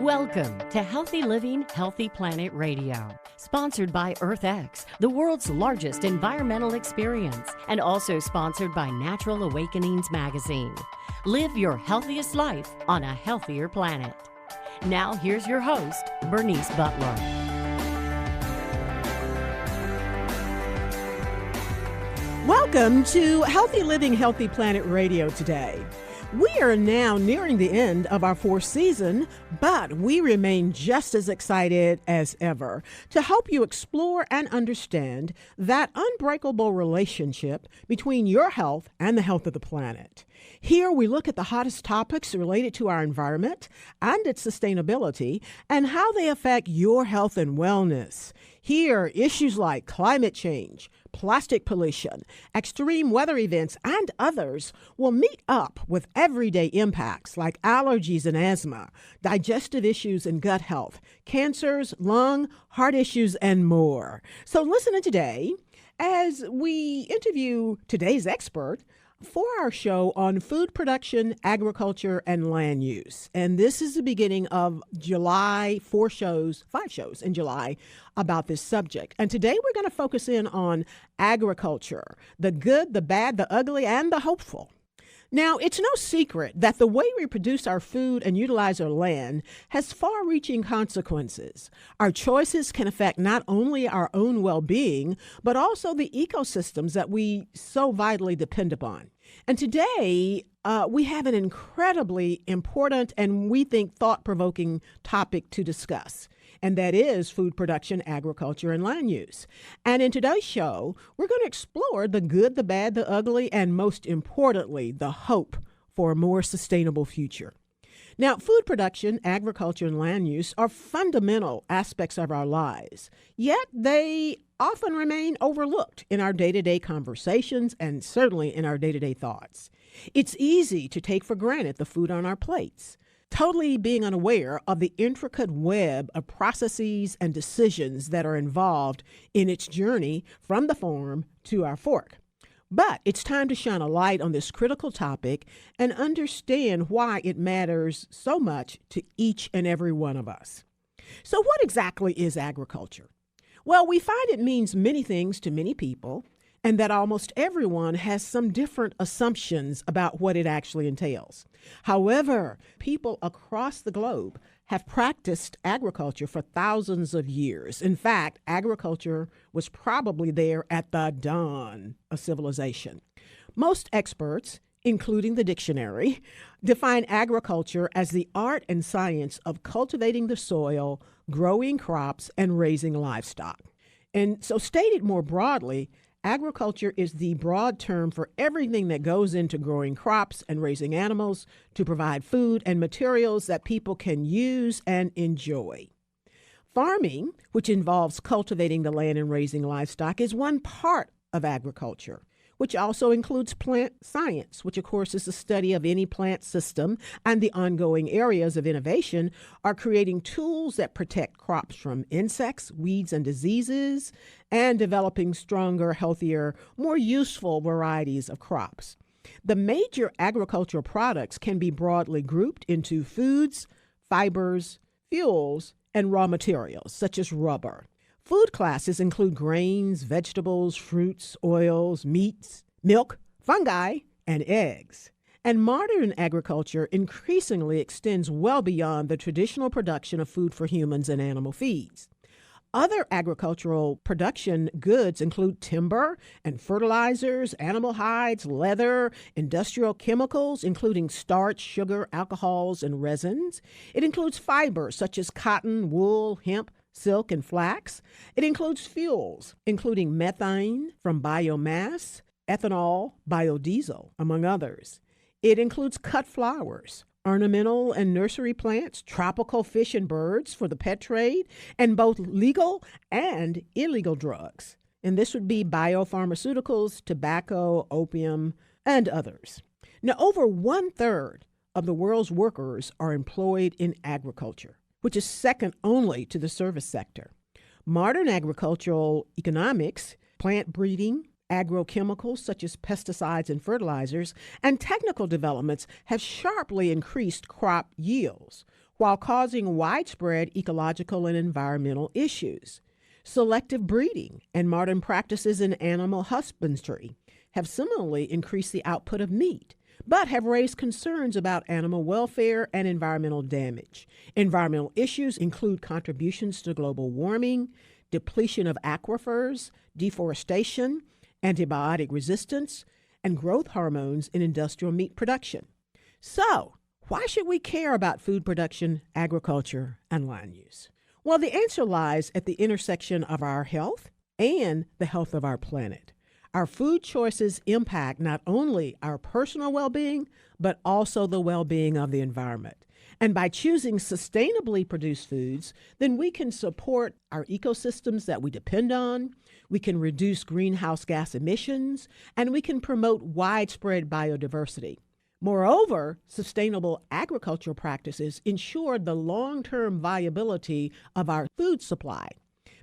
Welcome to Healthy Living, Healthy Planet Radio, sponsored by EarthX, the world's largest environmental experience, and also sponsored by Natural Awakenings magazine. Live your healthiest life on a healthier planet. Now here's your host, Bernice Butler. Welcome to Healthy Living, Healthy Planet Radio today. We are now nearing the end of our fourth season, but we remain just as excited as ever to help you explore and understand that unbreakable relationship between your health and the health of the planet. Here we look at the hottest topics related to our environment and its sustainability and how they affect your health and wellness. Here, issues like climate change, plastic pollution, extreme weather events, and others will meet up with everyday impacts like allergies and asthma, digestive issues and gut health, cancers, lung, heart issues, and more. So listen in today as we interview today's expert for our show on food production, agriculture, and land use. And this is the beginning of July, 5 shows in July about this subject. And today we're going to focus in on agriculture, the good, the bad, the ugly, and the hopeful. Now, it's no secret that the way we produce our food and utilize our land has far-reaching consequences. Our choices can affect not only our own well-being, but also the ecosystems that we so vitally depend upon. And today, we have an incredibly important and we think thought-provoking topic to discuss. And that is food production, agriculture, and land use. And in today's show, we're going to explore the good, the bad, the ugly, and most importantly, the hope for a more sustainable future. Now, food production, agriculture, and land use are fundamental aspects of our lives, yet they often remain overlooked in our day-to-day conversations and certainly in our day-to-day thoughts. It's easy to take for granted the food on our plates, totally being unaware of the intricate web of processes and decisions that are involved in its journey from the farm to our fork. But it's time to shine a light on this critical topic and understand why it matters so much to each and every one of us. So what exactly is agriculture? Well, we find it means many things to many people, and that almost everyone has some different assumptions about what it actually entails. However, people across the globe have practiced agriculture for thousands of years. In fact, agriculture was probably there at the dawn of civilization. Most experts, including the dictionary, define agriculture as the art and science of cultivating the soil, growing crops, and raising livestock. And so stated more broadly, agriculture is the broad term for everything that goes into growing crops and raising animals to provide food and materials that people can use and enjoy. Farming, which involves cultivating the land and raising livestock, is one part of agriculture, which also includes plant science, which of course is the study of any plant system, and the ongoing areas of innovation are creating tools that protect crops from insects, weeds, and diseases, and developing stronger, healthier, more useful varieties of crops. The major agricultural products can be broadly grouped into foods, fibers, fuels, and raw materials, such as rubber. Food classes include grains, vegetables, fruits, oils, meats, milk, fungi, and eggs. And modern agriculture increasingly extends well beyond the traditional production of food for humans and animal feeds. Other agricultural production goods include timber and fertilizers, animal hides, leather, industrial chemicals, including starch, sugar, alcohols, and resins. It includes fibers such as cotton, wool, hemp, silk, and flax. It includes fuels, including methane from biomass, ethanol, biodiesel, among others. It includes cut flowers, ornamental and nursery plants, tropical fish and birds for the pet trade, and both legal and illegal drugs. And this would be biopharmaceuticals, tobacco, opium, and others. Now, over 1/3 of the world's workers are employed in agriculture, which is second only to the service sector. Modern agricultural economics, plant breeding, agrochemicals such as pesticides and fertilizers, and technical developments have sharply increased crop yields, while causing widespread ecological and environmental issues. Selective breeding and modern practices in animal husbandry have similarly increased the output of meat, but have raised concerns about animal welfare and environmental damage. Environmental issues include contributions to global warming, depletion of aquifers, deforestation, antibiotic resistance, and growth hormones in industrial meat production. So, why should we care about food production, agriculture, and land use? Well, the answer lies at the intersection of our health and the health of our planet. Our food choices impact not only our personal well-being, but also the well-being of the environment. And by choosing sustainably produced foods, then we can support our ecosystems that we depend on, we can reduce greenhouse gas emissions, and we can promote widespread biodiversity. Moreover, sustainable agricultural practices ensure the long-term viability of our food supply,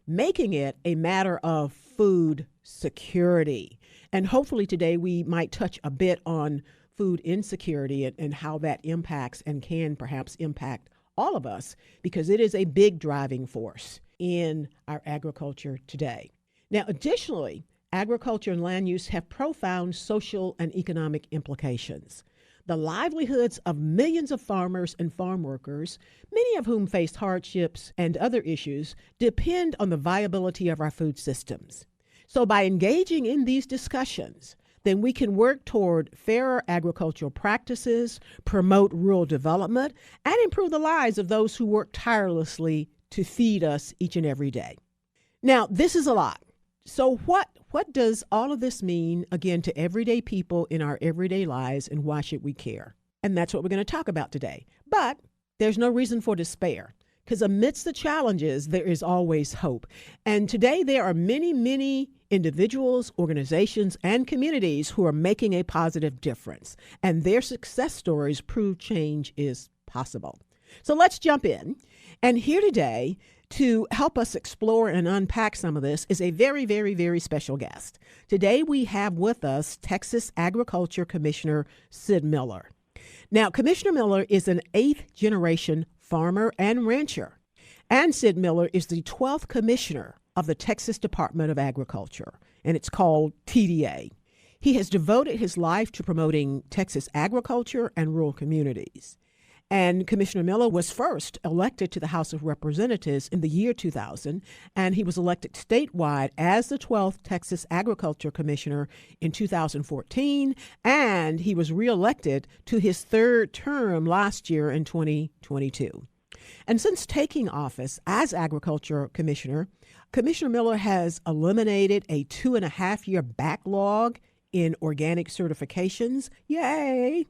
making it a matter of food security. And hopefully today we might touch a bit on food insecurity and how that impacts and can perhaps impact all of us, because it is a big driving force in our agriculture today. Now, additionally, agriculture and land use have profound social and economic implications. The livelihoods of millions of farmers and farm workers, many of whom face hardships and other issues, depend on the viability of our food systems. So by engaging in these discussions, then we can work toward fairer agricultural practices, promote rural development, and improve the lives of those who work tirelessly to feed us each and every day. Now, this is a lot. So what does all of this mean, again, to everyday people in our everyday lives, and why should we care? And that's what we're going to talk about today. But there's no reason for despair, because amidst the challenges, there is always hope. And today there are many, many individuals, organizations, and communities who are making a positive difference. And their success stories prove change is possible. So let's jump in. And here today, to help us explore and unpack some of this, is a very, very, very special guest. Today we have with us Texas Agriculture Commissioner Sid Miller. Now, Commissioner Miller is an 8th-generation farmer and rancher, and Sid Miller is the 12th commissioner of the Texas Department of Agriculture, and it's called TDA. He has devoted his life to promoting Texas agriculture and rural communities. And Commissioner Miller was first elected to the House of Representatives in the year 2000, and he was elected statewide as the 12th Texas Agriculture Commissioner in 2014, and he was reelected to his 3rd term last year in 2022. And since taking office as Agriculture Commissioner, Commissioner Miller has eliminated a 2.5-year backlog in organic certifications. Yay!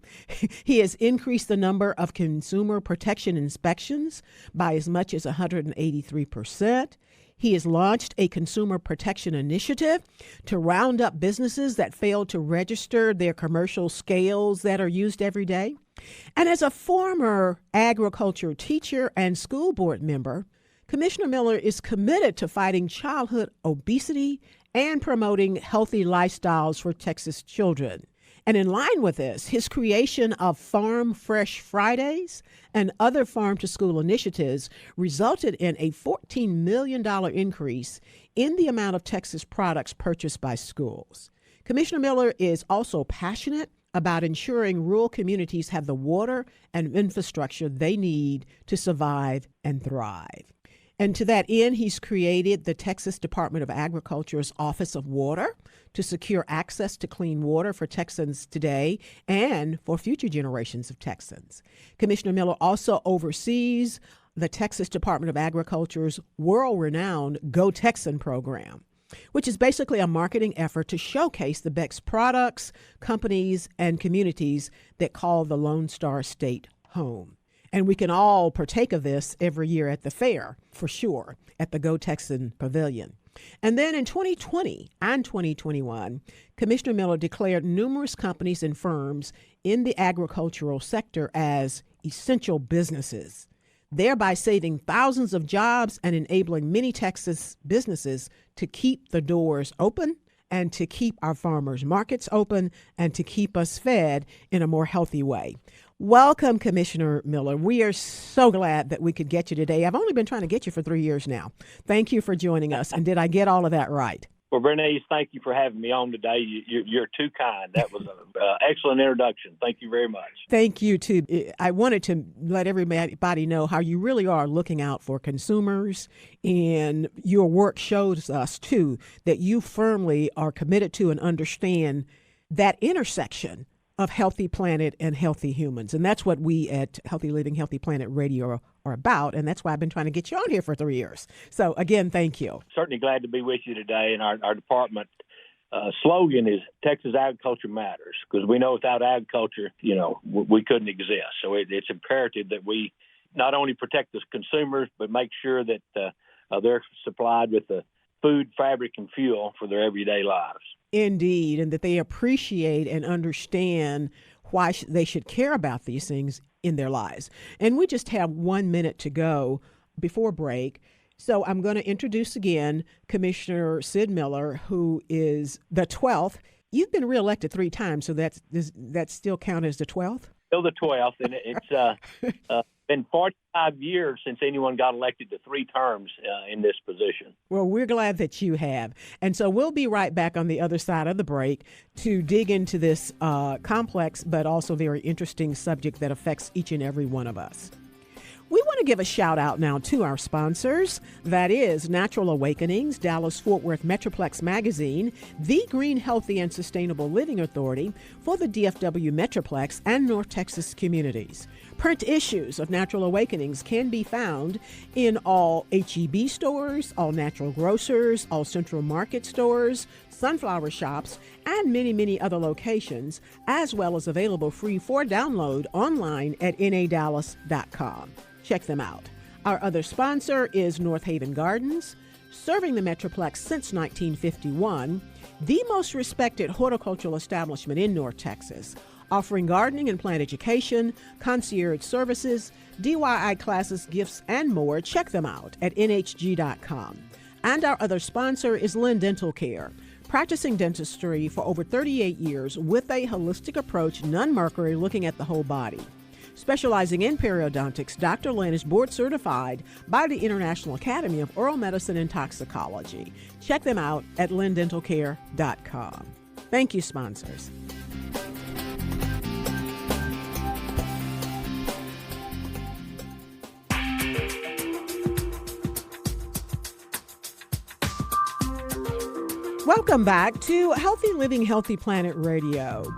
He has increased the number of consumer protection inspections by as much as 183%. He has launched a consumer protection initiative to round up businesses that fail to register their commercial scales that are used every day. And as a former agriculture teacher and school board member, Commissioner Miller is committed to fighting childhood obesity and promoting healthy lifestyles for Texas children. And in line with this, his creation of Farm Fresh Fridays and other farm-to-school initiatives resulted in a $14 million increase in the amount of Texas products purchased by schools. Commissioner Miller is also passionate about ensuring rural communities have the water and infrastructure they need to survive and thrive. And to that end, he's created the Texas Department of Agriculture's Office of Water to secure access to clean water for Texans today and for future generations of Texans. Commissioner Miller also oversees the Texas Department of Agriculture's world-renowned Go Texan program, which is basically a marketing effort to showcase the best products, companies, and communities that call the Lone Star State home. And we can all partake of this every year at the fair, for sure, at the Go Texan Pavilion. And then in 2020 and 2021, Commissioner Miller declared numerous companies and firms in the agricultural sector as essential businesses, thereby saving thousands of jobs and enabling many Texas businesses to keep the doors open and to keep our farmers' markets open and to keep us fed in a more healthy way. Welcome, Commissioner Miller. We are so glad that we could get you today. I've only been trying to get you for 3 years now. Thank you for joining us. And did I get all of that right? Well, Bernice, thank you for having me on today. You're too kind. That was an excellent introduction. Thank you very much. Thank you, too. I wanted to let everybody know how you really are looking out for consumers, and your work shows us, too, that you firmly are committed to and understand that intersection of Healthy Planet and Healthy Humans. And that's what we at Healthy Living, Healthy Planet Radio are about. And that's why I've been trying to get you on here for 3 years. So, again, thank you. Certainly glad to be with you today. And our department slogan is Texas Agriculture Matters, because we know without agriculture, we couldn't exist. So it's imperative that we not only protect the consumers, but make sure that they're supplied with the food, fabric, and fuel for their everyday lives. Indeed, and that they appreciate and understand why they should care about these things in their lives. And we just have 1 minute to go before break. So I'm going to introduce again Commissioner Sid Miller, who is the 12th. You've been reelected 3 times, so that still count as the 12th? Still the 12th, and it's been 45 years since anyone got elected to 3 terms in this position. Well, we're glad that you have. And so we'll be right back on the other side of the break to dig into this complex but also very interesting subject that affects each and every one of us. We want to give a shout out now to our sponsors. That is Natural Awakenings, Dallas-Fort Worth Metroplex Magazine, the Green, Healthy, and Sustainable Living Authority for the DFW Metroplex and North Texas communities. Print issues of Natural Awakenings can be found in all H-E-B stores, all natural grocers, all Central Market stores, sunflower shops, and many, many other locations, as well as available free for download online at nadallas.com. Check them out. Our other sponsor is North Haven Gardens, serving the Metroplex since 1951, the most respected horticultural establishment in North Texas, offering gardening and plant education, concierge services, DIY classes, gifts, and more. Check them out at nhg.com. And our other sponsor is Lynn Dental Care, practicing dentistry for over 38 years with a holistic approach, non-mercury, looking at the whole body. Specializing in periodontics, Dr. Lynn is board certified by the International Academy of Oral Medicine and Toxicology. Check them out at lindentalcare.com. Thank you, sponsors. Welcome back to Healthy Living, Healthy Planet Radio.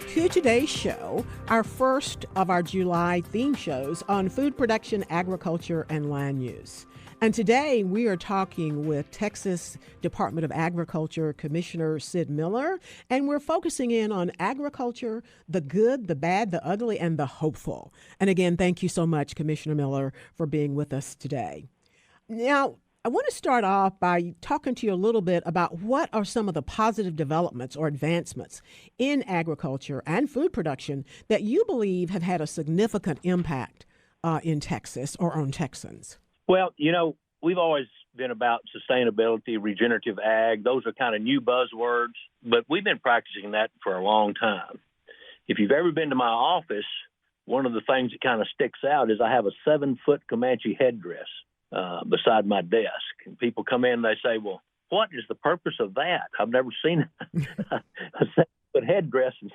To today's show, our first of our July theme shows on food production, agriculture, and land use. And today we are talking with Texas Department of Agriculture Commissioner Sid Miller, and we're focusing in on agriculture, the good, the bad, the ugly, and the hopeful. And again, thank you so much, Commissioner Miller, for being with us today. Now, I want to start off by talking to you a little bit about what are some of the positive developments or advancements in agriculture and food production that you believe have had a significant impact in Texas or on Texans. Well, we've always been about sustainability, regenerative ag. Those are kind of new buzzwords, but we've been practicing that for a long time. If you've ever been to my office, one of the things that kind of sticks out is I have a 7-foot Comanche headdress beside my desk. And people come in and they say, well, what is the purpose of that? I've never seen a 7-foot headdress in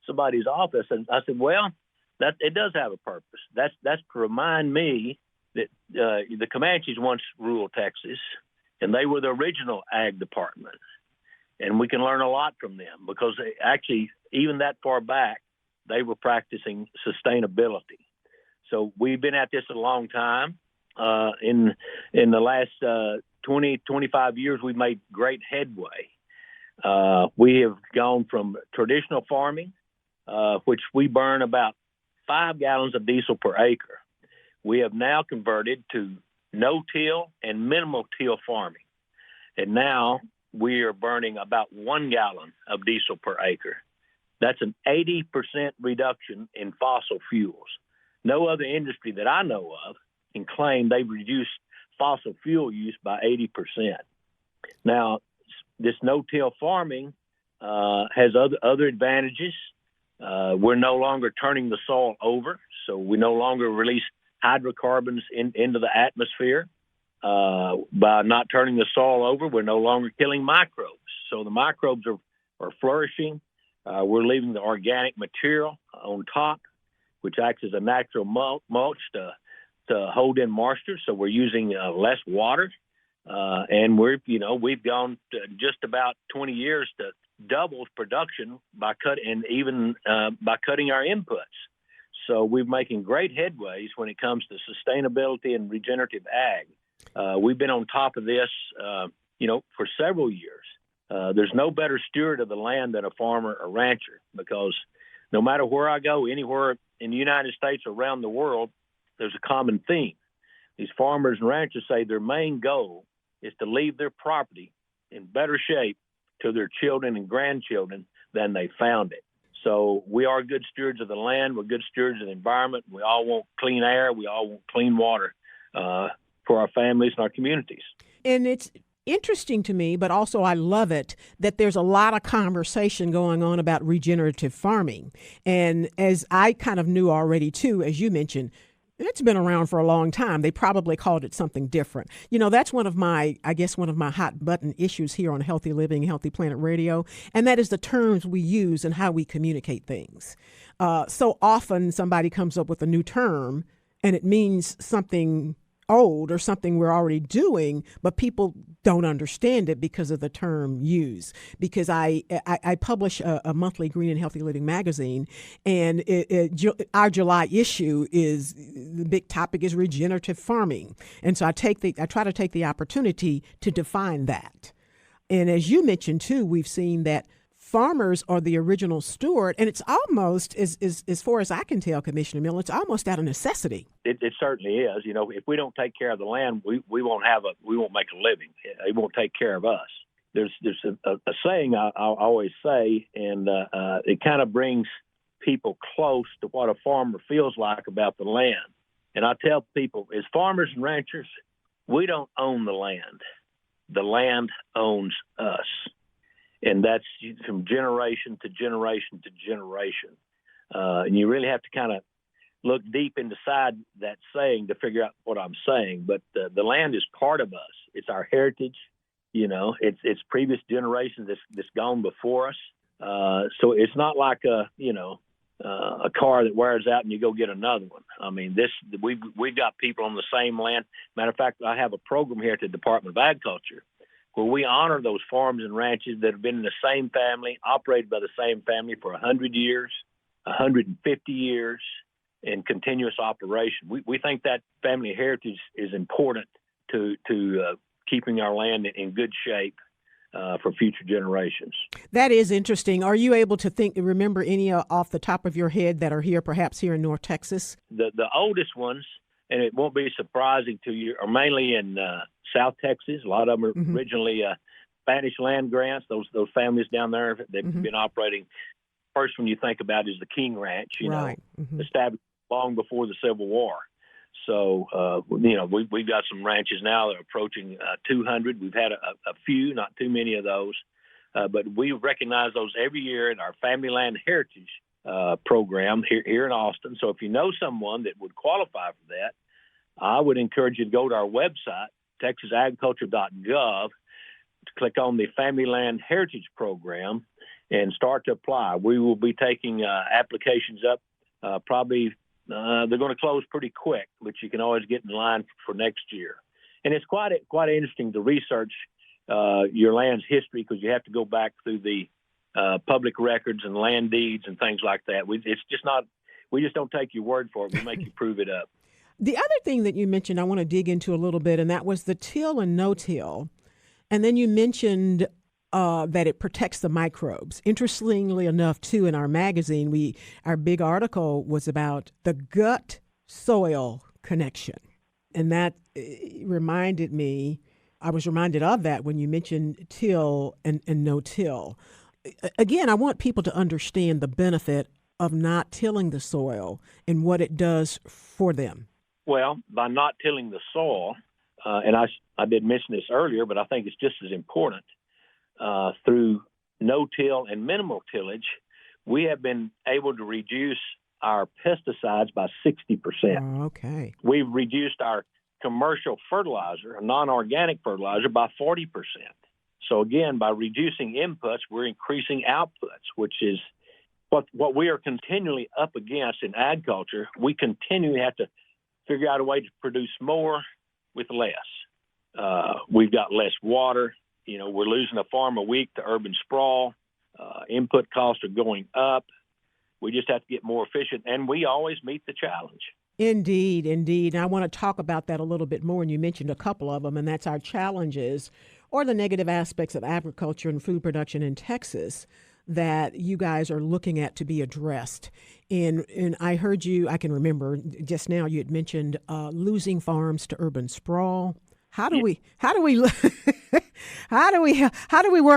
somebody's office. And I said, well, that it does have a purpose. That's to remind me that the Comanches once ruled Texas, and they were the original ag department. And we can learn a lot from them because actually, even that far back, they were practicing sustainability. So we've been at this a long time. In the last 20, 25 years, we've made great headway. We have gone from traditional farming, which we burn about 5 gallons of diesel per acre. We have now converted to no-till and minimal-till farming. And now we are burning about 1 gallon of diesel per acre. That's an 80% reduction in fossil fuels. No other industry that I know of can claim they've reduced fossil fuel use by 80%. Now, this no-till farming has other advantages. We're no longer turning the soil over, so we no longer release hydrocarbons into the atmosphere. By not turning the soil over, we're no longer killing microbes. So the microbes are flourishing. We're leaving the organic material on top, which acts as a natural mulch to hold in moisture. So we're using less water. And we've gone to just about 20 years to double production by cutting our inputs. So we're making great headways when it comes to sustainability and regenerative ag. We've been on top of this, for several years. There's no better steward of the land than a farmer or rancher, because no matter where I go, anywhere in the United States or around the world, there's a common theme. These farmers and ranchers say their main goal is to leave their property in better shape to their children and grandchildren than they found it. So we are good stewards of the land. We're good stewards of the environment. We all want clean air. We all want clean water for our families and our communities. And it's interesting to me, but also I love it, that there's a lot of conversation going on about regenerative farming. And as I kind of knew already, too, as you mentioned, it's been around for a long time. They probably called it something different. That's one of my hot button issues here on Healthy Living, Healthy Planet Radio. And that is the terms we use and how we communicate things. So often somebody comes up with a new term and it means something old or something we're already doing, but people don't understand it because of the term used. Because I publish a monthly Green and Healthy Living magazine, and our July issue is the big topic is regenerative farming, and so I try to take the opportunity to define that. And as you mentioned too, we've seen that farmers are the original steward, and it's almost, as far as I can tell, Commissioner Miller, it's almost out of necessity. It certainly is. If we don't take care of the land, we won't make a living. It won't take care of us. There's a saying I always say, and it kind of brings people close to what a farmer feels like about the land. And I tell people, as farmers and ranchers, we don't own the land. The land owns us. And that's from generation to generation to generation. And you really have to kind of look deep inside that saying to figure out what I'm saying. But the land is part of us. It's our heritage. It's previous generations that's gone before us. So it's not like a car that wears out and you go get another one. I mean, we've got people on the same land. Matter of fact, I have a program here at the Department of Agriculture where we honor those farms and ranches that have been in the same family, operated by the same family for 100 years, 150 years, in continuous operation. We think that family heritage is important to keeping our land in good shape for future generations. That is interesting. Are you able to remember any off the top of your head that are perhaps here in North Texas? The oldest ones, and it won't be surprising to you, are mainly in South Texas. A lot of them are originally Spanish land grants. Those families down there, they've been operating. First one you think about is the King Ranch, established long before the Civil War. So, we've got some ranches now that are approaching 200. We've had a few, not too many of those, but we recognize those every year in our Family Land Heritage program here in Austin. So if you know someone that would qualify for that, I would encourage you to go to our website, texasagriculture.gov, to click on the Family Land Heritage Program and start to apply. We will be taking applications up probably. They're going to close pretty quick, but you can always get in line for next year. And it's quite interesting to research your land's history, because you have to go back through the public records and land deeds and things like that. We just don't take your word for it. We make you prove it up. The other thing that you mentioned, I want to dig into a little bit, and that was the till and no-till. And then you mentioned that it protects the microbes. Interestingly enough, too, in our magazine, our big article was about the gut-soil connection. And that reminded me, I was reminded of that when you mentioned till and no-till. Again, I want people to understand the benefit of not tilling the soil and what it does for them. Well, by not tilling the soil, and I did mention this earlier, but I think it's just as important, through no-till and minimal tillage, we have been able to reduce our pesticides by 60%. Oh, okay. We've reduced our commercial fertilizer, a non-organic fertilizer, by 40%. So again, by reducing inputs, we're increasing outputs, which is what we are continually up against in agriculture. We continually have to figure out a way to produce more with less. We've got less water. We're losing a farm a week to urban sprawl. Input costs are going up. We just have to get more efficient, and we always meet the challenge. Indeed, indeed. And I want to talk about that a little bit more, and you mentioned a couple of them, and that's our challenges or the negative aspects of agriculture and food production in Texas that you guys are looking at to be addressed. And I heard you, I can remember just now you had mentioned losing farms to urban sprawl. How do we work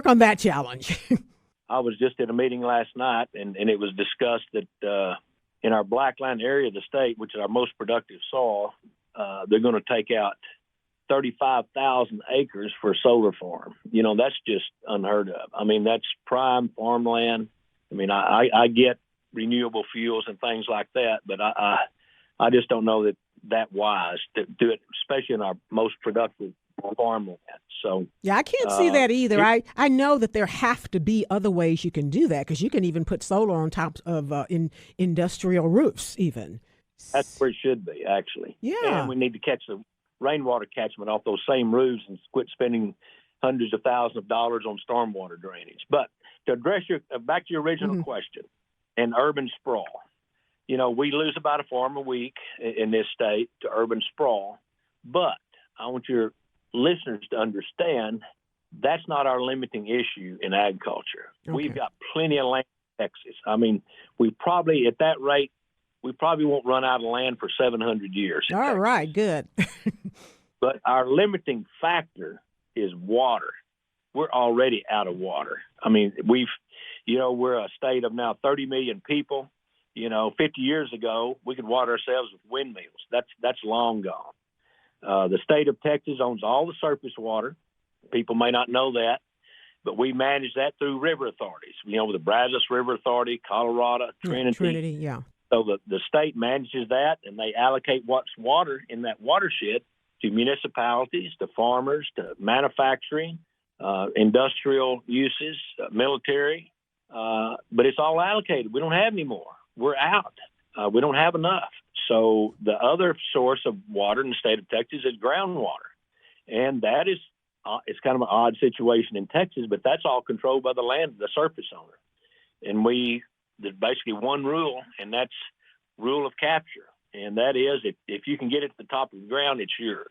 on that challenge? I was just at a meeting last night, and it was discussed that in our Blackland area of the state, which is our most productive soil, they're going to take out 35,000 acres for a solar farm. That's just unheard of. I mean, that's prime farmland. I mean, I get renewable fuels and things like that, but I just don't know that wise to do it, especially in our most productive farmland. So yeah, I can't see that either. I know that there have to be other ways you can do that, because you can even put solar on top of industrial roofs even. That's where it should be, actually. Yeah. And we need to catch the rainwater catchment off those same roofs and quit spending hundreds of thousands of dollars on stormwater drainage. But to address back to your original question, and urban sprawl, we lose about a farm a week in this state to urban sprawl. But I want your listeners to understand that's not our limiting issue in agriculture. Okay. We've got plenty of land in Texas. I mean, at that rate, we probably won't run out of land for 700 years. All Texas. Right, good. But our limiting factor is water. We're already out of water. I mean, we're a state of now 30 million people. 50 years ago, we could water ourselves with windmills. That's long gone. The state of Texas owns all the surface water. People may not know that, but we manage that through river authorities. The Brazos River Authority, Colorado, Trinity. Trinity, yeah. So the state manages that, and they allocate what's water in that watershed to municipalities, to farmers, to manufacturing, industrial uses, military. But it's all allocated. We don't have any more. We're out. We don't have enough. So the other source of water in the state of Texas is groundwater. And that is it's kind of an odd situation in Texas, but that's all controlled by the surface owner. And there's basically one rule, and that's rule of capture. And that is if you can get it to the top of the ground, it's yours.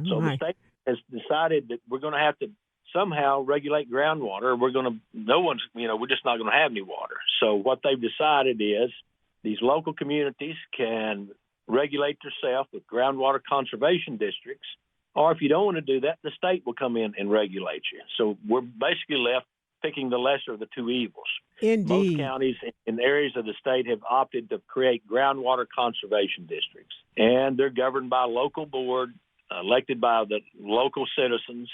So the state has decided that we're going to have to somehow regulate groundwater. We're just not going to have any water. So what they've decided is these local communities can regulate themselves with groundwater conservation districts, or if you don't want to do that, the state will come in and regulate you. So we're basically left picking the lesser of the two evils. Indeed. Most counties in areas of the state have opted to create groundwater conservation districts, and they're governed by a local board elected by the local citizens,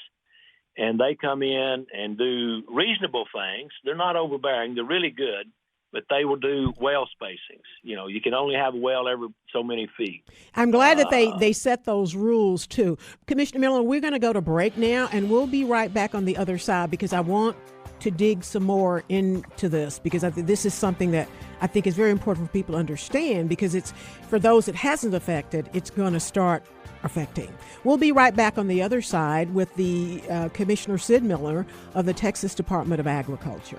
and they come in and do reasonable things. They're not overbearing. They're really good, but they will do well spacings. You can only have a well every so many feet. I'm glad that they set those rules, too. Commissioner Miller, we're going to go to break now, and we'll be right back on the other side, because I want to dig some more into this, because I think this is something that I think is very important for people to understand, because it's for those it hasn't affected, it's going to start affecting. We'll be right back on the other side with the Commissioner Sid Miller of the Texas Department of Agriculture.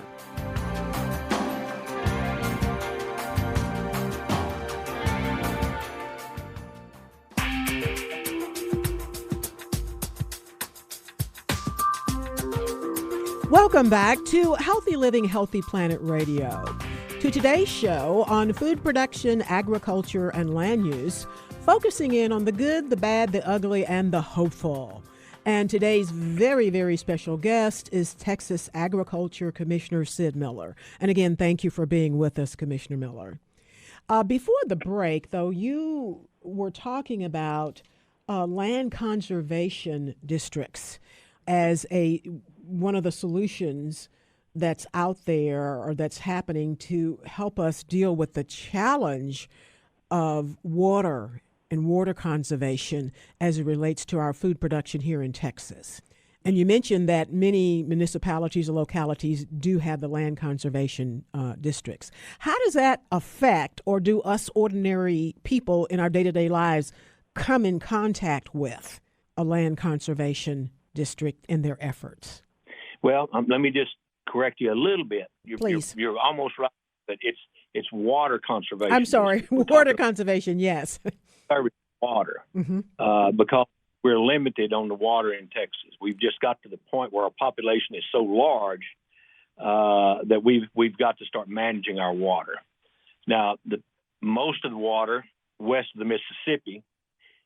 Welcome back to Healthy Living, Healthy Planet Radio. To today's show on food production, agriculture, and land use, focusing in on the good, the bad, the ugly, and the hopeful. And today's very, very special guest is Texas Agriculture Commissioner Sid Miller. And again, thank you for being with us, Commissioner Miller. Before the break, though, you were talking about land conservation districts as one of the solutions that's out there or that's happening to help us deal with the challenge of water and water conservation as it relates to our food production here in Texas? And you mentioned that many municipalities or localities do have the land conservation districts. How does that affect, or do us ordinary people in our day-to-day lives come in contact with a land conservation district and their efforts? Well, let me just correct you a little bit. Please. You're almost right, but it's water conservation. I'm sorry, water conservation, yes. Service water, because we're limited on the water in Texas. We've just got to the point where our population is so large that we've got to start managing our water. Now, most of the water west of the Mississippi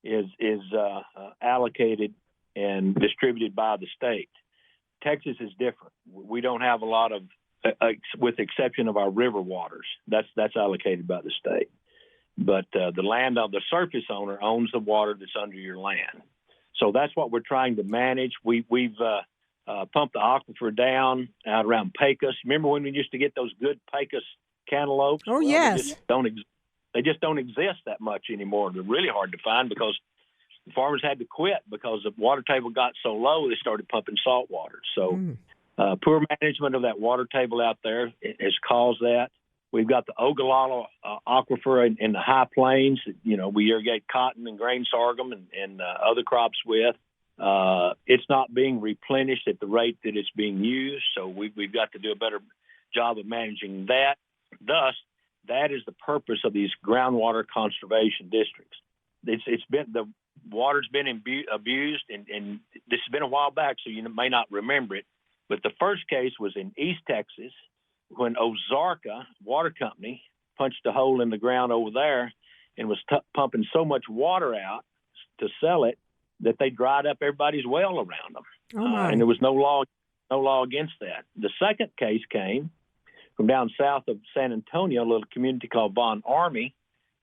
is allocated and distributed by the state. Texas is different. We don't have a lot of, with the exception of our river waters. That's allocated by the state. But the land of the surface owner owns the water that's under your land. So that's what we're trying to manage. We've pumped the aquifer down out around Pecos. Remember when we used to get those good Pecos cantaloupes? Oh, yes. They just don't exist that much anymore. They're really hard to find because the farmers had to quit because the water table got so low they started pumping salt water. So poor management of that water table out there has caused that. We've got the Ogallala aquifer in the high plains that, we irrigate cotton and grain sorghum and other crops with. It's not being replenished at the rate that it's being used, so we've got to do a better job of managing that. Thus, that is the purpose of these groundwater conservation districts. The water's been abused, and this has been a while back, so you may not remember it, but the first case was in East Texas, when Ozarka Water Company punched a hole in the ground over there and was pumping so much water out to sell it that they dried up everybody's well around them. Oh my. And there was no law against that. The second case came from down south of San Antonio, a little community called Von Army.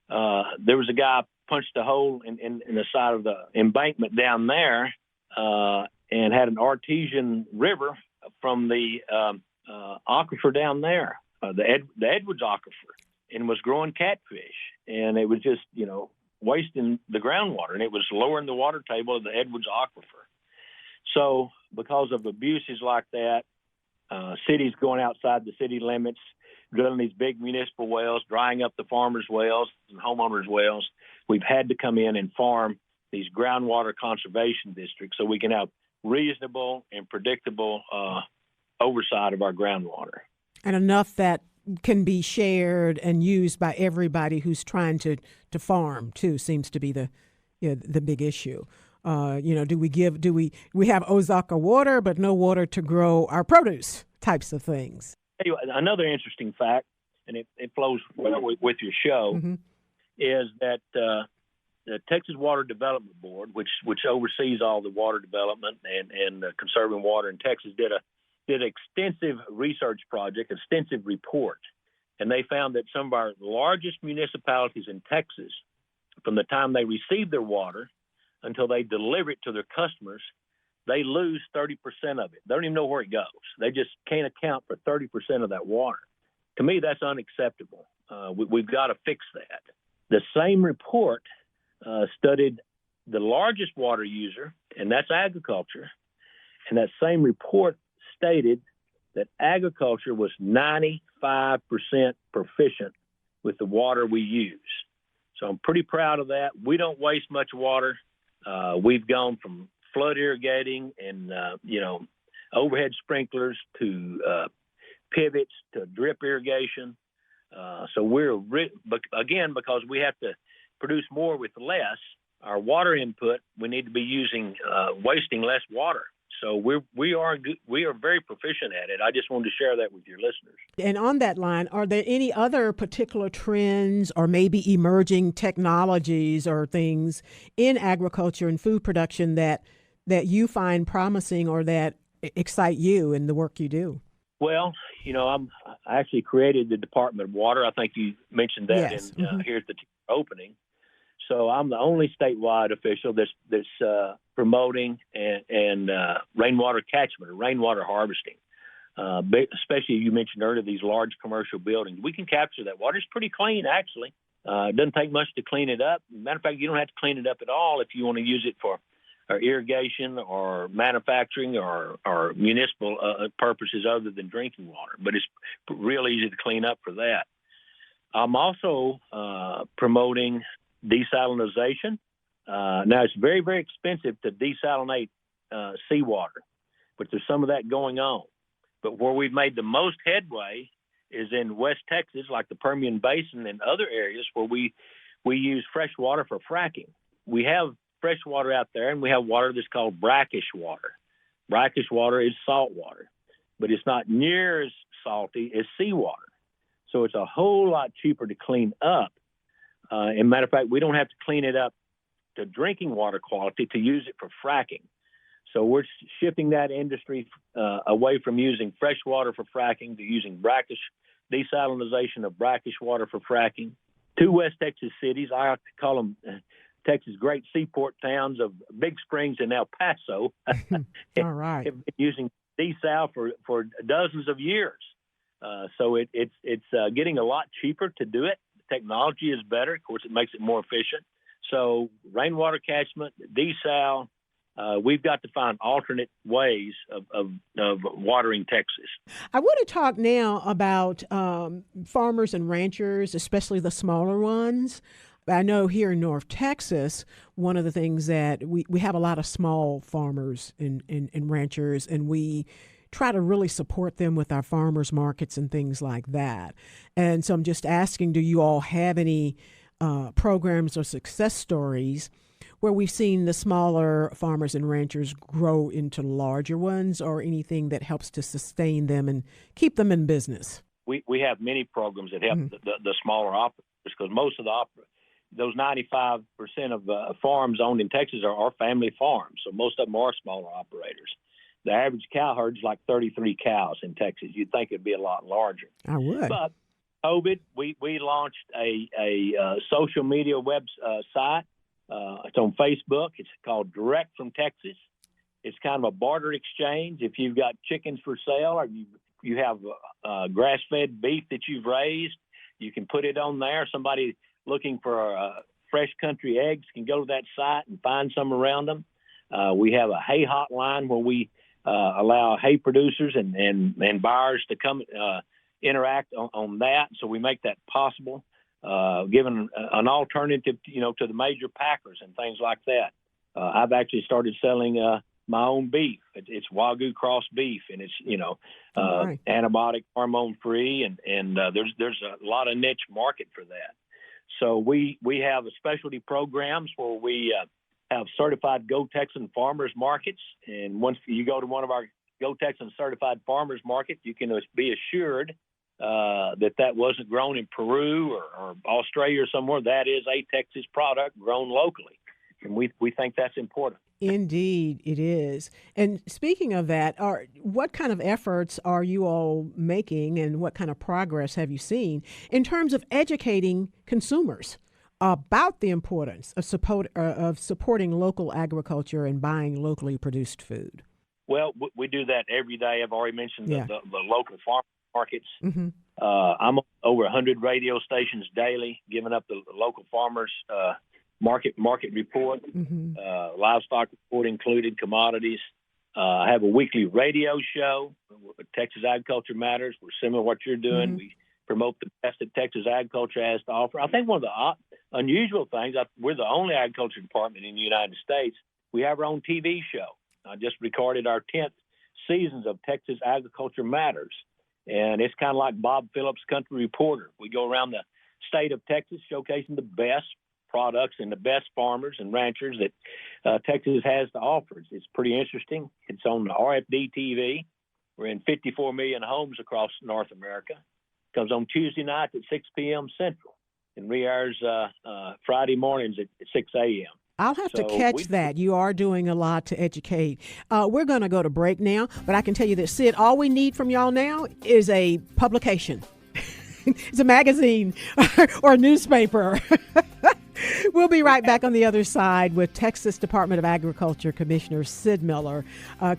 There was a guy punched a hole in the side of the embankment down there and had an artesian river from the aquifer down there, the Edwards aquifer, and was growing catfish. And it was just, wasting the groundwater, and it was lowering the water table of the Edwards aquifer. So because of abuses like that, cities going outside the city limits, drilling these big municipal wells, drying up the farmers' wells and homeowners' wells, we've had to come in and farm these groundwater conservation districts so we can have reasonable and predictable oversight of our groundwater. And enough that can be shared and used by everybody who's trying to farm too seems to be the big issue. Do we have Ozarka water but no water to grow our produce types of things? Anyway, another interesting fact, and it flows well with your show, is that the Texas Water Development Board, which oversees all the water development and conserving water in Texas, did an extensive research project, extensive report, and they found that some of our largest municipalities in Texas, from the time they receive their water until they deliver it to their customers, they lose 30% of it. They don't even know where it goes. They just can't account for 30% of that water. To me, that's unacceptable. We've got to fix that. The same report studied the largest water user, and that's agriculture, and that same report stated that agriculture was 95% proficient with the water we use. So I'm pretty proud of that. We don't waste much water. We've gone from flood irrigating and, overhead sprinklers to pivots to drip irrigation. So again, because we have to produce more with less, our water input, we need to be wasting less water. So we are very proficient at it. I just wanted to share that with your listeners. And on that line, are there any other particular trends or maybe emerging technologies or things in agriculture and food production that you find promising or that excite you in the work you do? Well, I actually created the Department of Water. I think you mentioned that here at the opening. So I'm the only statewide official that's promoting and rainwater catchment or rainwater harvesting. especially you mentioned earlier these large commercial buildings. We can capture that water. It's pretty clean, actually. It doesn't take much to clean it up. Matter of fact, you don't have to clean it up at all if you want to use it for irrigation or manufacturing or municipal purposes other than drinking water. But it's real easy to clean up for that. I'm also promoting desalinization. Now, it's very, very expensive to desalinate seawater, but there's some of that going on. But where we've made the most headway is in West Texas, like the Permian Basin and other areas where we use fresh water for fracking. We have fresh water out there, and we have water that's called brackish water. Brackish water is salt water, but it's not near as salty as seawater. So it's a whole lot cheaper to clean up. And matter of fact, we don't have to clean it up to drinking water quality to use it for fracking. So we're shifting that industry away from using fresh water for fracking to using desalinization of brackish water for fracking. 2 West Texas cities, I like to call them Texas great seaport towns of Big Springs and El Paso, All right. have been using desal for dozens of years. So it's getting a lot cheaper to do it. The technology is better. Of course, it makes it more efficient. So rainwater catchment, desal, we've got to find alternate ways of watering Texas. I want to talk now about farmers and ranchers, especially the smaller ones. I know here in North Texas, one of the things that we have a lot of small farmers and ranchers, and we try to really support them with our farmers markets and things like that. And so I'm just asking, do you all have any programs or success stories where we've seen the smaller farmers and ranchers grow into larger ones, or anything that helps to sustain them and keep them in business? We have many programs that help the smaller operators, because most of those 95% of farms owned in Texas are family farms. So most of them are smaller operators. The average cow herd is like 33 cows in Texas. You'd think it'd be a lot larger. I would. But COVID, we launched a social media website. It's on Facebook. It's called Direct from Texas. It's kind of a barter exchange. If you've got chickens for sale, or you have grass-fed beef that you've raised, you can put it on there. Somebody looking for fresh country eggs can go to that site and find some around them. We have a hay hotline where we allow hay producers and buyers to come interact on that. So we make that possible, giving an alternative, to the major packers and things like that. I've actually started selling my own beef. It's Wagyu cross beef, and it's Right. antibiotic, hormone free, and there's a lot of niche market for that. So we have specialty programs where we have certified Go Texan farmers markets, and once you go to one of our Go Texan certified farmers markets, you can be assured that wasn't grown in Peru or Australia or somewhere. That is a Texas product grown locally, and we think that's important. Indeed, it is. And speaking of that, what kind of efforts are you all making, and what kind of progress have you seen in terms of educating consumers about the importance of supporting local agriculture and buying locally produced food? Well, we do that every day. I've already mentioned the local farm markets. Mm-hmm. I'm on over 100 radio stations daily, giving up the local farmers market report, livestock report included, commodities. I have a weekly radio show, Texas Agriculture Matters. We're similar to what you're doing. Mm-hmm. We promote the best that Texas agriculture has to offer. I think one of the unusual things, we're the only agriculture department in the United States. We have our own TV show. I just recorded our 10th seasons of Texas Agriculture Matters, and it's kind of like Bob Phillips' Country Reporter. We go around the state of Texas showcasing the best products and the best farmers and ranchers that Texas has to offer. It's pretty interesting. It's on the RFD TV. We're in 54 million homes across North America. It comes on Tuesday nights at 6 p.m. Central and re-airs Friday mornings at 6 a.m. I'll have to catch that. You are doing a lot to educate. We're going to go to break now, but I can tell you that, Sid, all we need from y'all now is a publication. It's a magazine or a newspaper. We'll be right back on the other side with Texas Department of Agriculture Commissioner Sid Miller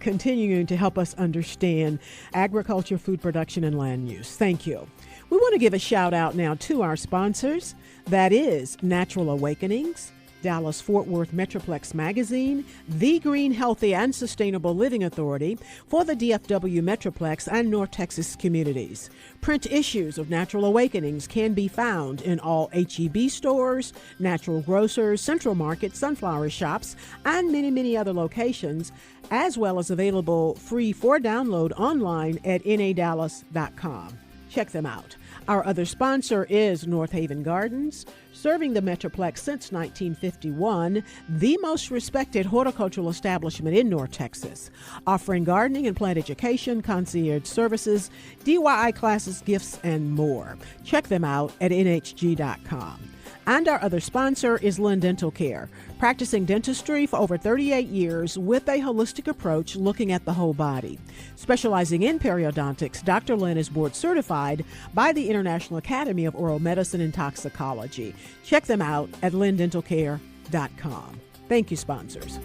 continuing to help us understand agriculture, food production, and land use. Thank you. We want to give a shout out now to our sponsors. That is Natural Awakenings, Dallas-Fort Worth Metroplex Magazine, The Green, Healthy, and Sustainable Living Authority for the DFW Metroplex and North Texas communities. Print issues of Natural Awakenings can be found in all H-E-B stores, natural grocers, Central Market, Sunflower shops, and many, many other locations, as well as available free for download online at nadallas.com. Check them out. Our other sponsor is North Haven Gardens, serving the Metroplex since 1951, the most respected horticultural establishment in North Texas, offering gardening and plant education, concierge services, DIY classes, gifts, and more. Check them out at nhg.com. And our other sponsor is Lynn Dental Care, practicing dentistry for over 38 years with a holistic approach looking at the whole body. Specializing in periodontics, Dr. Lynn is board certified by the International Academy of Oral Medicine and Toxicology. Check them out at lynndentalcare.com. Thank you, sponsors.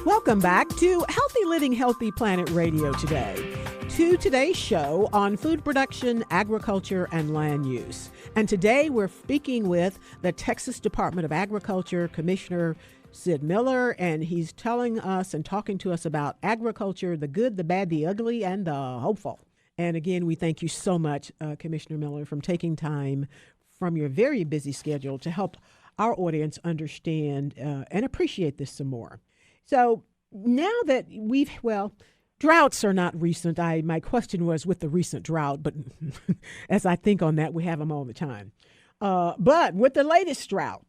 Welcome back to Healthy Living, Healthy Planet Radio today. To today's show on food production, agriculture, and land use. And today we're speaking with the Texas Department of Agriculture Commissioner Sid Miller, and he's telling us and talking to us about agriculture, the good, the bad, the ugly, and the hopeful. And again, we thank you so much, Commissioner Miller, from taking time from your very busy schedule to help our audience understand and appreciate this some more. So now that droughts are not recent. My question was with the recent drought, but as I think on that, we have them all the time. But with the latest drought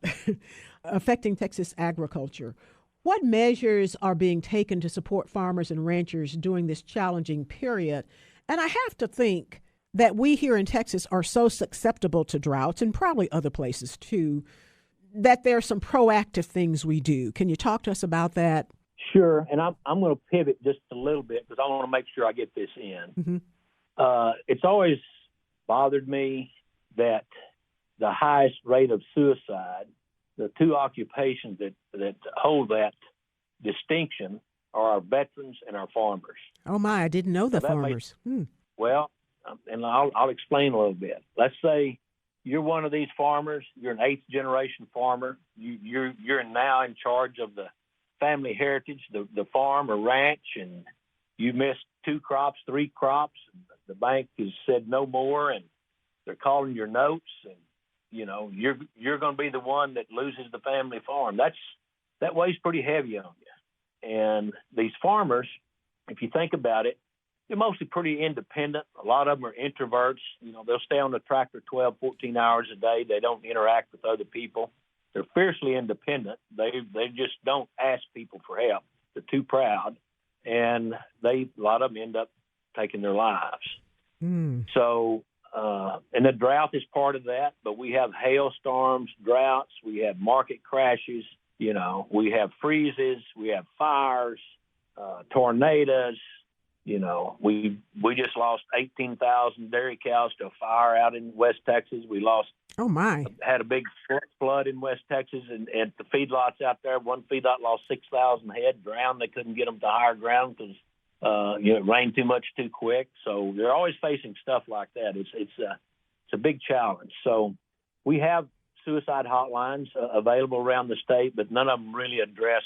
affecting Texas agriculture, what measures are being taken to support farmers and ranchers during this challenging period? And I have to think that we here in Texas are so susceptible to droughts, and probably other places too, that there are some proactive things we do. Can you talk to us about that? Sure, and I'm going to pivot just a little bit because I want to make sure I get this in. Mm-hmm. It's always bothered me that the highest rate of suicide, the two occupations that hold that distinction, are our veterans and our farmers. Oh my, I didn't know the farmers. Well, and I'll explain a little bit. Let's say you're one of these farmers. You're an eighth generation farmer. You're now in charge of the family heritage, the farm or ranch, and you missed 2 crops, 3 crops. The bank has said no more, and they're calling your notes, and you're going to be the one that loses the family farm. That weighs pretty heavy on you. And these farmers, if you think about it, they're mostly pretty independent. A lot of them are introverts. They'll stay on the tractor 12, 14 hours a day. They don't interact with other people. They're fiercely independent. They just don't ask people for help. They're too proud, and a lot of them end up taking their lives. So, and the drought is part of that. But we have hailstorms, droughts. We have market crashes. We have freezes. We have fires, tornadoes. We just lost 18,000 dairy cows to a fire out in West Texas. We had a big flood in West Texas, and at the feedlots out there, one feedlot lost 6,000 head, drowned. They couldn't get them to higher ground because it rained too much too quick. So they're always facing stuff like that. It's a big challenge. So we have suicide hotlines available around the state, but none of them really address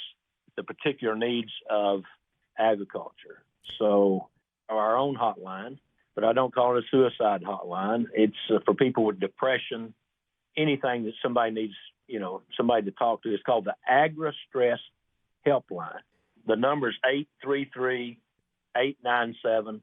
the particular needs of agriculture. So our own hotline, but I don't call it a suicide hotline. It's for people with depression, anything that somebody needs, somebody to talk to. It's called the Agri-Stress Helpline. The number is 833-897-2474.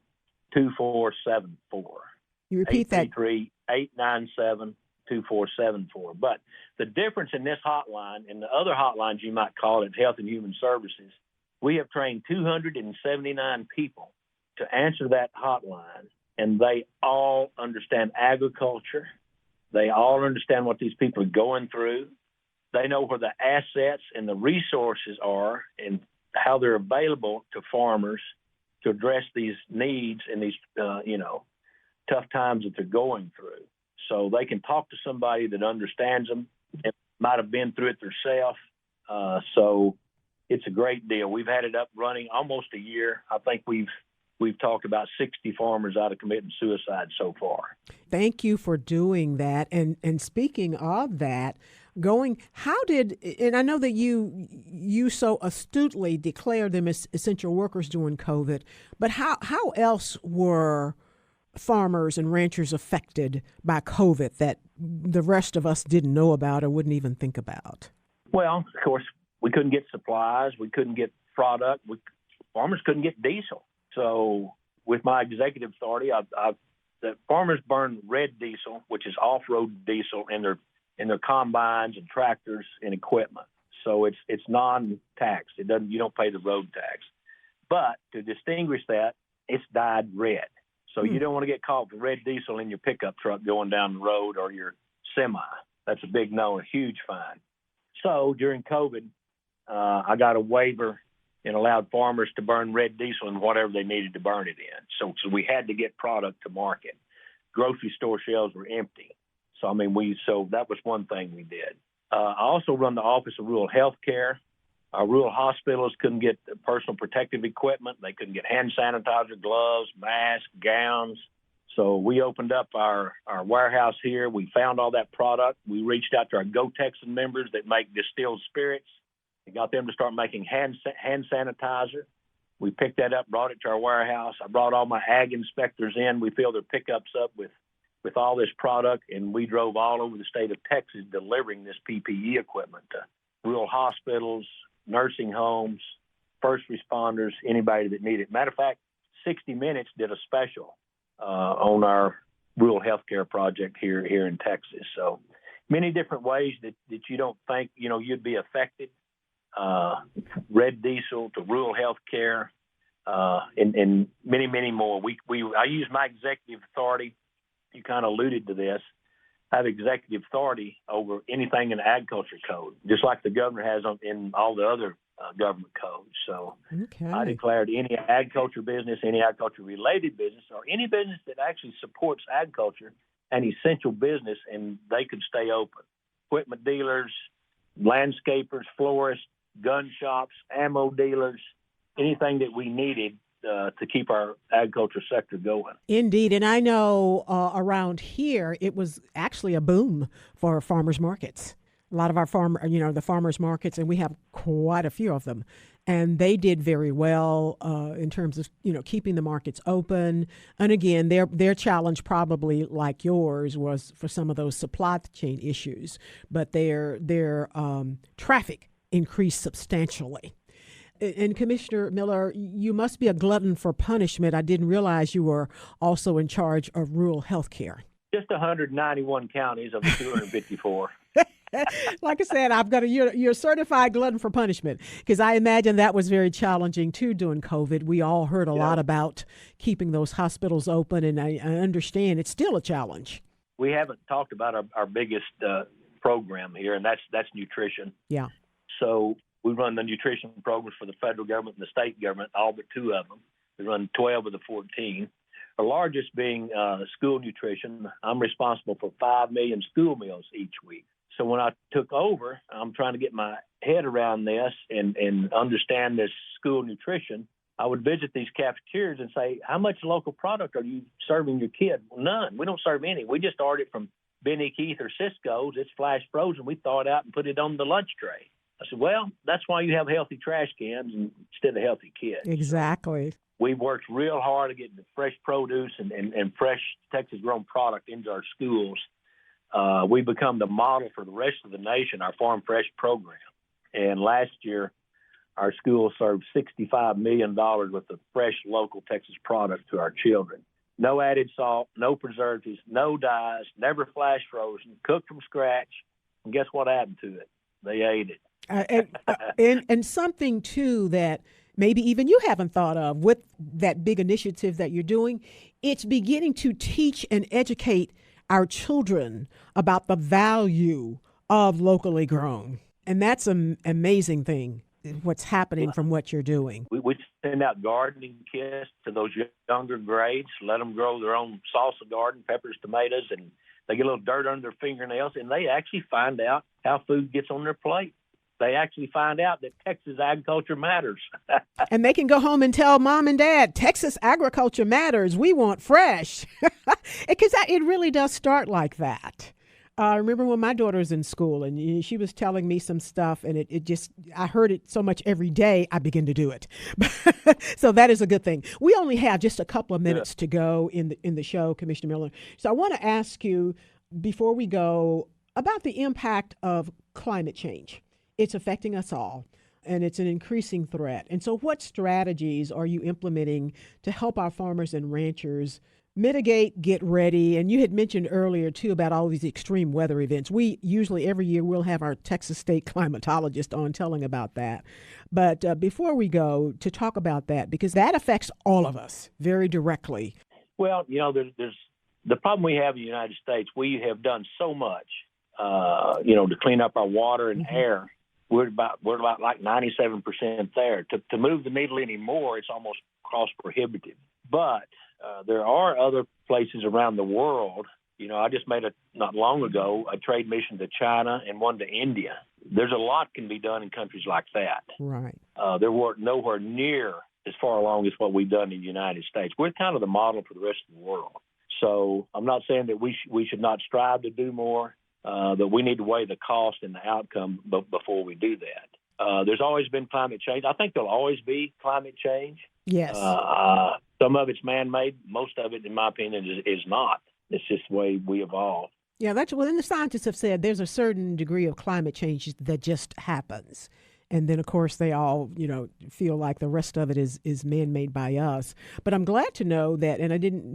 You repeat that. 833-897-2474. But the difference in this hotline and the other hotlines you might call it, Health and Human Services, we have trained 279 people to answer that hotline, and they all understand agriculture. They all understand what these people are going through. They know where the assets and the resources are, and how they're available to farmers to address these needs in these, tough times that they're going through. So they can talk to somebody that understands them and might have been through it themselves. So it's a great deal. We've had it up running almost a year. I think we've talked about 60 farmers out of committing suicide so far. Thank you for doing that. And speaking of that, and I know that you so astutely declared them as essential workers during COVID, but how else were farmers and ranchers affected by COVID that the rest of us didn't know about or wouldn't even think about? Well, of course, we couldn't get supplies. We couldn't get product. Farmers couldn't get diesel. So with my executive authority, the farmers burn red diesel, which is off-road diesel, in their combines and tractors and equipment. So it's non-taxed. You don't pay the road tax. But to distinguish that, it's dyed red. So you don't want to get caught with red diesel in your pickup truck going down the road or your semi. That's a big no, a huge fine. So during COVID, I got a waiver and allowed farmers to burn red diesel in whatever they needed to burn it in. So we had to get product to market. Grocery store shelves were empty. So that was one thing we did. I also run the Office of Rural Health Care. Our rural hospitals couldn't get personal protective equipment. They couldn't get hand sanitizer, gloves, masks, gowns. So we opened up our warehouse here. We found all that product. We reached out to our Go Texan members that make distilled spirits and got them to start making hand sanitizer. We picked that up, brought it to our warehouse. I brought all my ag inspectors in. We filled their pickups up with all this product, and we drove all over the state of Texas delivering this PPE equipment to rural hospitals, nursing homes, first responders, anybody that needed it. Matter of fact, 60 Minutes did a special on our rural healthcare project here in Texas. So many different ways that you don't think, you'd be affected. Red diesel to rural healthcare, and many, many more. I use my executive authority. You kind of alluded to this. I have executive authority over anything in the agriculture code, just like the governor has in all the other government codes. So okay. I declared any agriculture business, any agriculture-related business, or any business that actually supports agriculture an essential business, and they could stay open. Equipment dealers, landscapers, florists, gun shops, ammo dealers, anything that we needed to keep our agriculture sector going. Indeed. And I know around here, it was actually a boom for farmers markets. A lot of our the farmers markets, and we have quite a few of them, and they did very well in terms of, keeping the markets open. And again, their challenge, probably like yours, was for some of those supply chain issues, but their traffic increased substantially. And Commissioner Miller, you must be a glutton for punishment. I didn't realize you were also in charge of rural health care. Just 191 counties of the 254. Like I said, you're a certified glutton for punishment, because I imagine that was very challenging too during COVID. We all heard a lot about keeping those hospitals open, and I understand it's still a challenge. We haven't talked about our biggest program here, and that's nutrition. Yeah. So we run the nutrition programs for the federal government and the state government, all but 2 of them. We run 12 of the 14. The largest being school nutrition. I'm responsible for 5 million school meals each week. So when I took over, I'm trying to get my head around this and understand this school nutrition. I would visit these cafeterias and say, how much local product are you serving your kid? Well, none. We don't serve any. We just ordered it from Benny Keith or Cisco's. It's flash frozen. We thaw it out and put it on the lunch tray. I said, well, that's why you have healthy trash cans instead of healthy kids. Exactly. We've worked real hard to get the fresh produce and fresh Texas-grown product into our schools. We've become the model for the rest of the nation, our Farm Fresh program. And last year, our schools served $65 million worth of fresh, local Texas product to our children. No added salt, no preservatives, no dyes, never flash frozen, cooked from scratch. And guess what happened to it? They ate it. And something, too, that maybe even you haven't thought of with that big initiative that you're doing, it's beginning to teach and educate our children about the value of locally grown. And that's an amazing thing what's happening from what you're doing. We send out gardening kits to those younger grades, let them grow their own salsa garden, peppers, tomatoes, and they get a little dirt under their fingernails, and they actually find out how food gets on their plate. They actually find out that Texas agriculture matters. And they can go home and tell mom and dad, Texas agriculture matters. We want fresh. Because it really does start like that. I remember when my daughter was in school and she was telling me some stuff, and I heard it so much every day, I begin to do it. So that is a good thing. We only have just a couple of minutes to go in the show, Commissioner Miller. So I want to ask you, before we go, about the impact of climate change. It's affecting us all, and it's an increasing threat. And so what strategies are you implementing to help our farmers and ranchers mitigate, get ready? And you had mentioned earlier, too, about all these extreme weather events. We usually, every year, we'll have our Texas State climatologist on telling about that. But before we go, to talk about that, because that affects all of us very directly. Well, there's the problem we have in the United States. We have done so much, to clean up our water and air. We're about like 97% there. To move the needle anymore, it's almost cost prohibitive. But there are other places around the world. I just made not long ago a trade mission to China and one to India. There's a lot can be done in countries like that. Right. They're nowhere near as far along as what we've done in the United States. We're kind of the model for the rest of the world. So I'm not saying that we should not strive to do more. But we need to weigh the cost and the outcome before we do that. There's always been climate change. I think there'll always be climate change. Yes. Some of it's man-made. Most of it, in my opinion, is not. It's just the way we evolve. Yeah, that's what the scientists have said. There's a certain degree of climate change that just happens. And then, of course, they all, feel like the rest of it is man-made by us. But I'm glad to know that,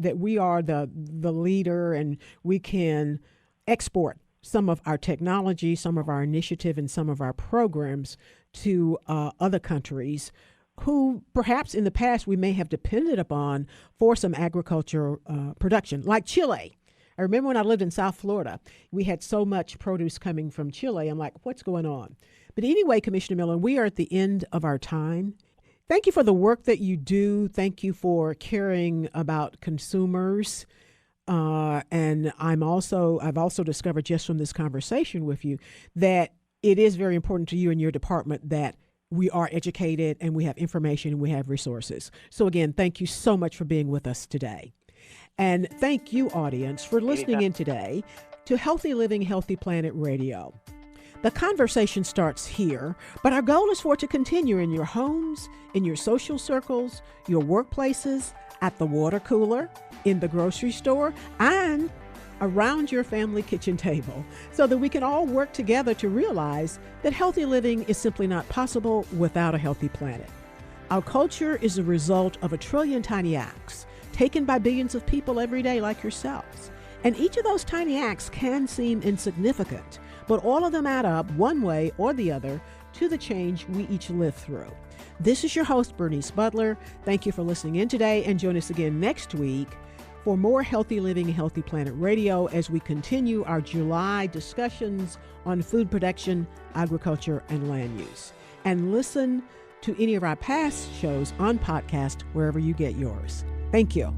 that we are the leader, and we can export some of our technology, some of our initiative, and some of our programs to other countries who perhaps in the past we may have depended upon for some agriculture production, like Chile. I remember when I lived in South Florida, we had so much produce coming from Chile. I'm like, what's going on? But anyway, Commissioner Miller, we are at the end of our time. Thank you for the work that you do. Thank you for caring about consumers. And I've also discovered just from this conversation with you that it is very important to you and your department that we are educated and we have information and we have resources. So again, thank you so much for being with us today. And thank you, audience, for listening in today to Healthy Living, Healthy Planet Radio. The conversation starts here, but our goal is for it to continue in your homes, in your social circles, your workplaces, at the water cooler, in the grocery store, and around your family kitchen table, so that we can all work together to realize that healthy living is simply not possible without a healthy planet. Our culture is a result of 1 trillion tiny acts taken by billions of people every day like yourselves. And each of those tiny acts can seem insignificant, but all of them add up one way or the other to the change we each live through. This is your host, Bernice Butler. Thank you for listening in today, and join us again next week for more Healthy Living and Healthy Planet Radio as we continue our July discussions on food production, agriculture, and land use. And listen to any of our past shows on podcast wherever you get yours. Thank you.